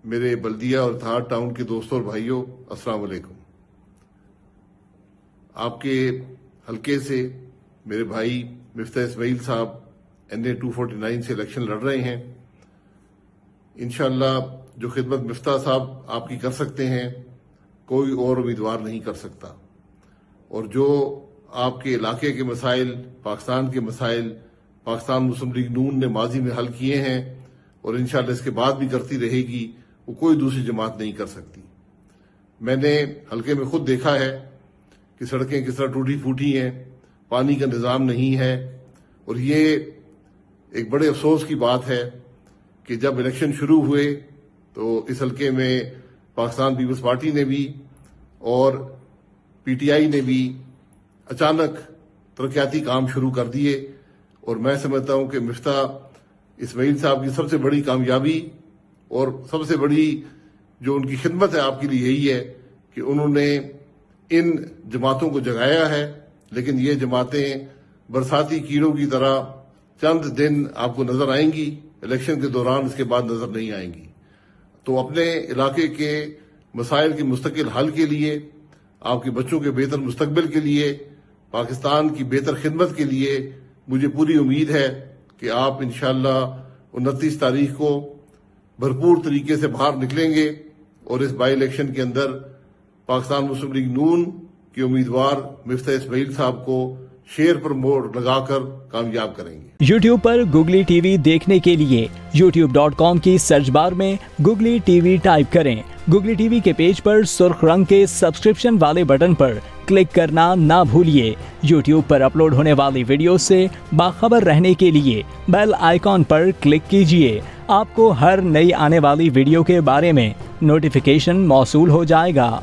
میرے بلدیہ اور دھار ٹاؤن کے دوستوں اور بھائیوں، السلام علیکم۔ آپ کے حلقے سے میرے بھائی مفتاح اسماعیل صاحب NA 249 سے الیکشن لڑ رہے ہیں۔ انشاءاللہ جو خدمت مفتاح صاحب آپ کی کر سکتے ہیں کوئی اور امیدوار نہیں کر سکتا، اور جو آپ کے علاقے کے مسائل، پاکستان کے مسائل پاکستان مسلم لیگ نون نے ماضی میں حل کیے ہیں اور انشاءاللہ اس کے بعد بھی کرتی رہے گی، وہ کوئی دوسری جماعت نہیں کر سکتی۔ میں نے حلقے میں خود دیکھا ہے کہ سڑکیں کس طرح ٹوٹی پھوٹی ہیں، پانی کا نظام نہیں ہے، اور یہ ایک بڑے افسوس کی بات ہے کہ جب الیکشن شروع ہوئے تو اس حلقے میں پاکستان پیپلز پارٹی نے بھی اور PTI نے بھی اچانک ترقیاتی کام شروع کر دیے، اور میں سمجھتا ہوں کہ مفتاح اسماعیل صاحب کی سب سے بڑی کامیابی اور سب سے بڑی جو ان کی خدمت ہے آپ کے لیے یہی ہے کہ انہوں نے ان جماعتوں کو جگایا ہے، لیکن یہ جماعتیں برساتی کیڑوں کی طرح چند دن آپ کو نظر آئیں گی الیکشن کے دوران، اس کے بعد نظر نہیں آئیں گی۔ تو اپنے علاقے کے مسائل کے مستقل حل کے لیے، آپ کے بچوں کے بہتر مستقبل کے لیے، پاکستان کی بہتر خدمت کے لیے مجھے پوری امید ہے کہ آپ انشاءاللہ 29 تاریخ کو بھرپور طریقے سے باہر نکلیں گے اور اس بائی الیکشن کے اندر پاکستان مسلم لیگ نون کے امیدوار مفتاح اسماعیل صاحب کو شیر پر مور لگا کر کامیاب کریں گے۔ YouTube پر گوگلی ٹی وی دیکھنے کے لیے youtube.com کی سرچ بار میں گوگلی ٹی وی ٹائپ کریں۔ گوگلی ٹی وی کے پیج پر سرخ رنگ کے سبسکرپشن والے بٹن پر کلک کرنا نہ بھولیے۔ YouTube پر اپلوڈ ہونے والی ویڈیو سے باخبر رہنے کے لیے بیل آئیکن پر کلک کیجیے۔ آپ کو ہر نئی آنے والی ویڈیو کے بارے میں نوٹیفیکیشن موصول ہو جائے گا۔